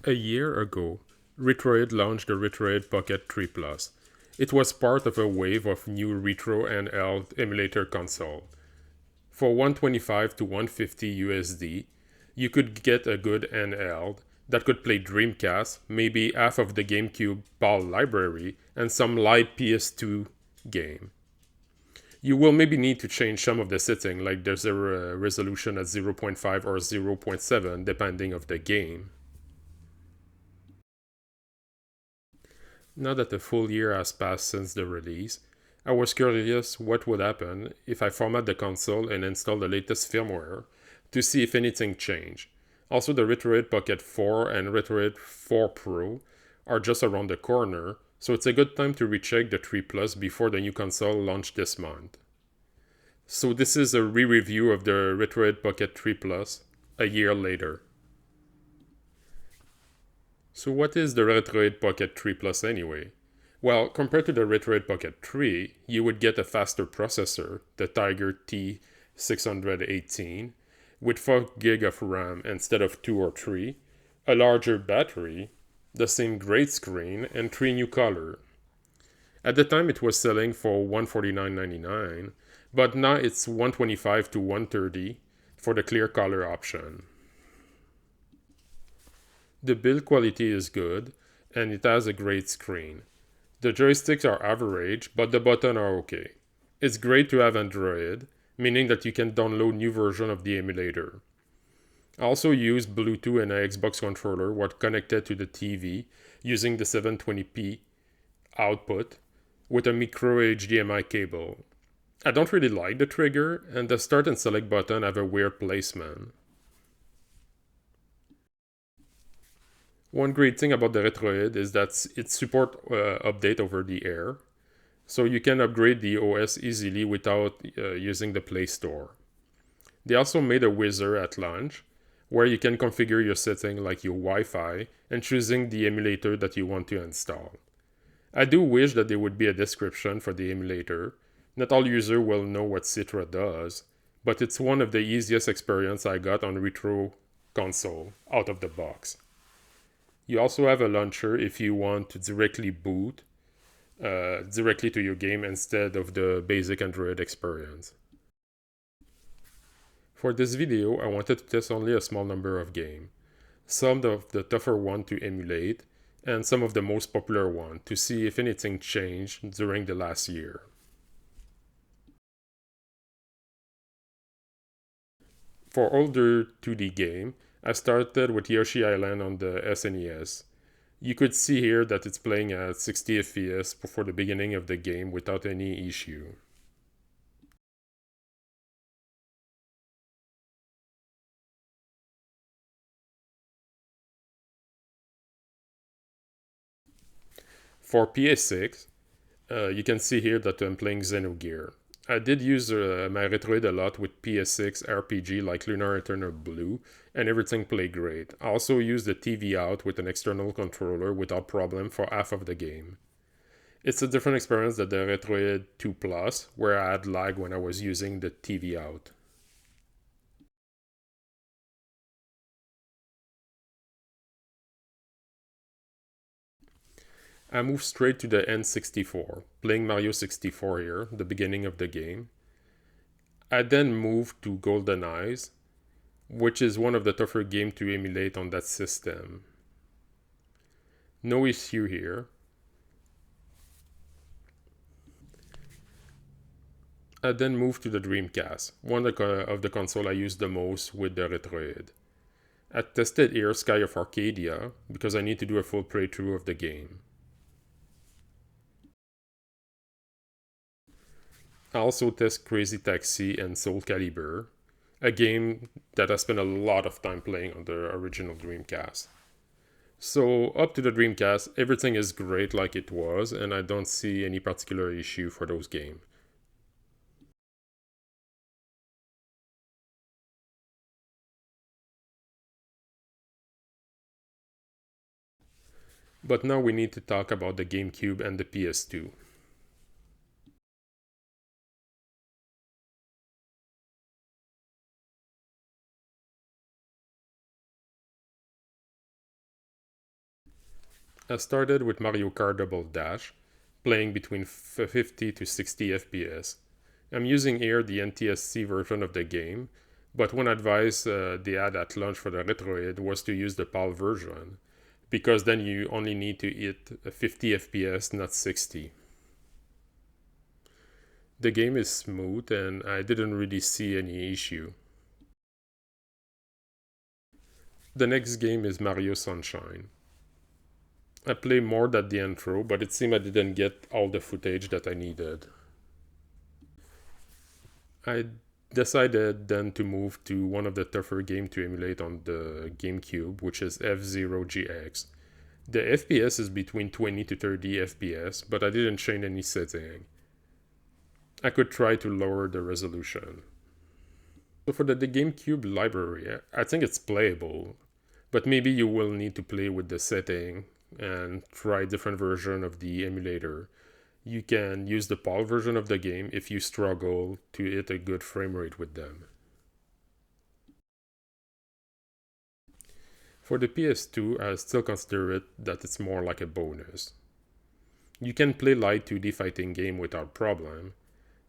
A year ago, Retroid launched the Retroid Pocket 3 Plus. It was part of a wave of new retro handheld emulator console. For 125 to 150 USD, you could get a good handheld that could play Dreamcast, maybe half of the GameCube PAL library, and some light PS2 game. You will maybe need to change some of the setting, like there's a resolution at 0.5 or 0.7 depending of the game. Now that a full year has passed since the release, I was curious what would happen if I format the console and install the latest firmware to see if anything changed. Also, the Retroid Pocket 4 and Retroid 4 Pro are just around the corner, so it's a good time to recheck the 3 Plus before the new console launched this month. So this is a re-review of the Retroid Pocket 3 Plus a year later. So what is the Retroid Pocket 3 Plus anyway? Well, compared to the Retroid Pocket 3, you would get a faster processor, the Tiger T618, with 4GB of RAM instead of 2 or 3, a larger battery, the same great screen, and 3 new colors. At the time it was selling for $149.99, but now it's $125 to $130 for the clear color option. The build quality is good, and it has a great screen. The joysticks are average, but the buttons are okay. It's great to have Android, meaning that you can download new version of the emulator. I also used Bluetooth and an Xbox controller while connected to the TV using the 720p output with a micro HDMI cable. I don't really like the trigger, and the start and select button have a weird placement. One great thing about the Retroid is that it supports update over the air, so you can upgrade the OS easily without using the Play Store. They also made a wizard at launch, where you can configure your setting like your Wi-Fi and choosing the emulator that you want to install. I do wish that there would be a description for the emulator. Not all users will know what Citra does, but it's one of the easiest experience I got on Retro console out of the box. You also have a launcher if you want to directly boot directly to your game instead of the basic Android experience. For this video, I wanted to test only a small number of games, some of the tougher ones to emulate, and some of the most popular ones to see if anything changed during the last year. For older 2D game, I started with Yoshi Island on the SNES. You could see here that it's playing at 60 FPS before the beginning of the game without any issue. For PS6, you can see here that I'm playing Xenogear. I did use my Retroid a lot with PS6 RPG like Lunar Eternal Blue, and everything played great. I also used the TV out with an external controller without problem for half of the game. It's a different experience than the Retroid 2 Plus, where I had lag when I was using the TV out. I moved straight to the N64, playing Mario 64 here, the beginning of the game. I then moved to Golden Eyes, which is one of the tougher games to emulate on that system. No issue here. I then moved to the Dreamcast, one of the console I used the most with the Retroid. I tested here Sky of Arcadia because I need to do a full playthrough of the game. I also test Crazy Taxi and Soul Calibur, a game that I spent a lot of time playing on the original Dreamcast. So up to the Dreamcast, everything is great like it was, and I don't see any particular issue for those games. But now we need to talk about the GameCube and the PS2. I started with Mario Kart Double Dash, playing between 50 to 60 FPS. I'm using here the NTSC version of the game, but one advice they had at launch for the Retroid was to use the PAL version, because then you only need to hit 50 FPS, not 60. The game is smooth and I didn't really see any issue. The next game is Mario Sunshine. I played more than the intro, but it seemed I didn't get all the footage that I needed. I decided then to move to one of the tougher games to emulate on the GameCube, which is F-Zero GX. The FPS is between 20 to 30 FPS, but I didn't change any setting. I could try to lower the resolution. So for the GameCube library, I think it's playable, but maybe you will need to play with the setting and try different version of the emulator. You can use the PAL version of the game if you struggle to hit a good frame rate with them. For the PS2, I still consider it that it's more like a bonus. You can play light 2D fighting game without problem.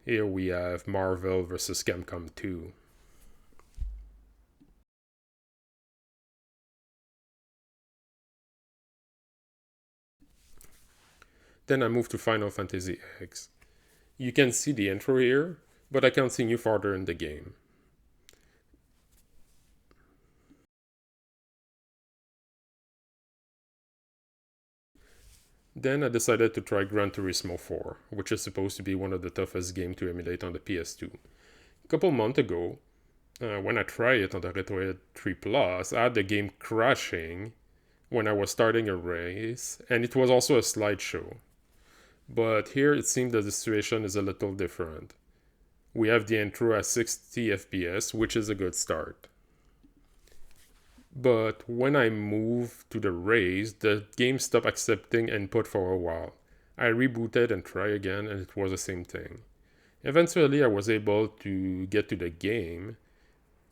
Here we have Marvel vs. Capcom 2. Then I move to Final Fantasy X. You can see the intro here, but I continue farther in the game. Then I decided to try Gran Turismo 4, which is supposed to be one of the toughest games to emulate on the PS2. A couple months ago, when I tried it on the Retroid 3 Plus, I had the game crashing when I was starting a race, and it was also a slideshow. But here it seems that the situation is a little different. We have the intro at 60 FPS, which is a good start. But when I moved to the race, the game stopped accepting input for a while. I rebooted and tried again, and it was the same thing. Eventually, I was able to get to the game,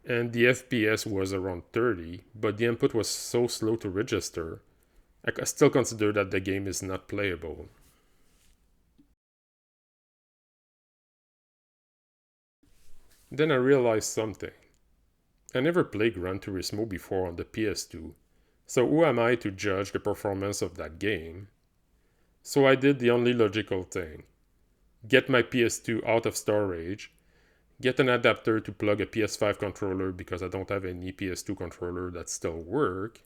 and the FPS was around 30, but the input was so slow to register, I still consider that the game is not playable. Then I realized something. I never played Gran Turismo before on the PS2, so who am I to judge the performance of that game? So I did the only logical thing. Get my PS2 out of storage, get an adapter to plug a PS5 controller because I don't have any PS2 controller that still work,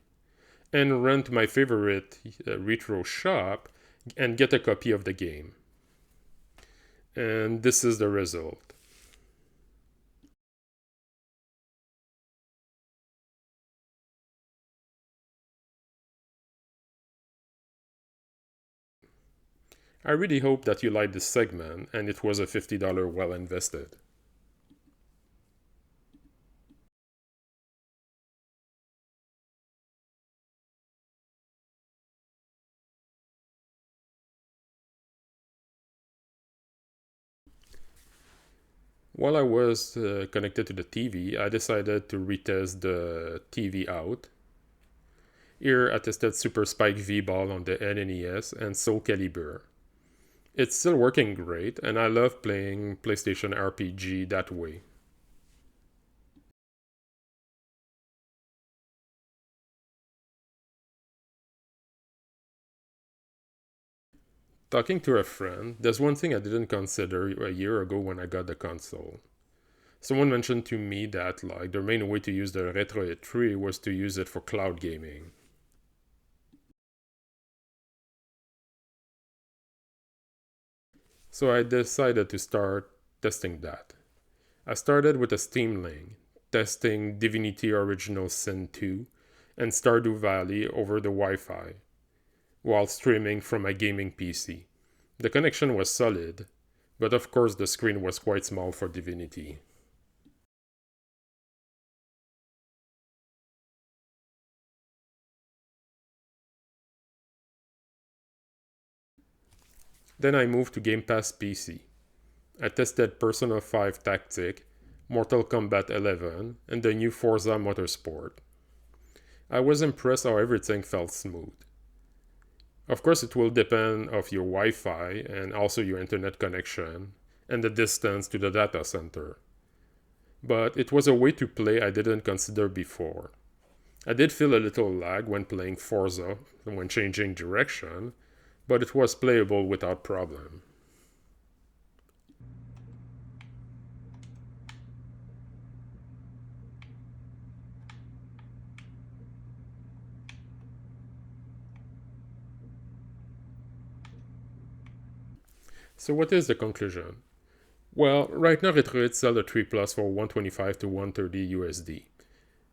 and run to my favorite retro shop and get a copy of the game. And this is the result. I really hope that you liked this segment and it was a $50 well invested. While I was connected to the TV, I decided to retest the TV out. Here I tested Super Spike V-Ball on the NES and Soul Calibur. It's still working great, and I love playing PlayStation RPG that way. Talking to a friend, there's one thing I didn't consider a year ago when I got the console. Someone mentioned to me that the main way to use the Retroid 3 was to use it for cloud gaming. So I decided to start testing that. I started with a Steam link, testing Divinity Original Sin 2 and Stardew Valley over the Wi-Fi, while streaming from my gaming PC. The connection was solid, but of course the screen was quite small for Divinity. Then I moved to Game Pass PC. I tested Persona 5 Tactic, Mortal Kombat 11, and the new Forza Motorsport. I was impressed how everything felt smooth. Of course, it will depend of your Wi-Fi and also your internet connection and the distance to the data center. But it was a way to play I didn't consider before. I did feel a little lag when playing Forza when changing direction, but it was playable without problem. So what is the conclusion? Well, right now Retroid sells the 3 Plus for 125 to 130 USD.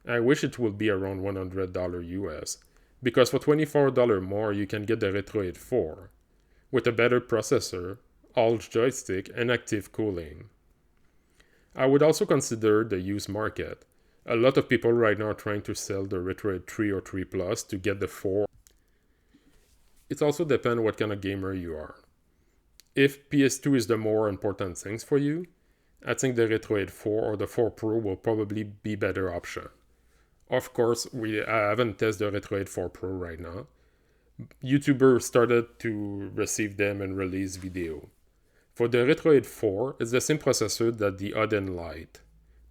I wish it would be around $100 US, because for $24 more you can get the Retroid 4, with a better processor, all joystick, and active cooling. I would also consider the used market. A lot of people right now are trying to sell the Retroid 3 or 3 Plus to get the 4. It also depends what kind of gamer you are. If PS2 is the more important things for you, I think the Retroid 4 or the 4 Pro will probably be better option. Of course, I haven't tested the Retroid 4 Pro right now. YouTubers started to receive them and release video. For the Retroid 4, it's the same processor that the Odin Lite,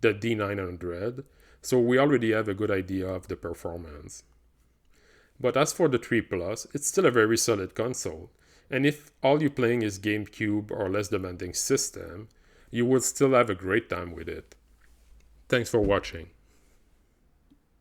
the D900, so we already have a good idea of the performance. But as for the 3 Plus, it's still a very solid console, and if all you're playing is GameCube or less demanding system, you will still have a great time with it. Thanks for watching.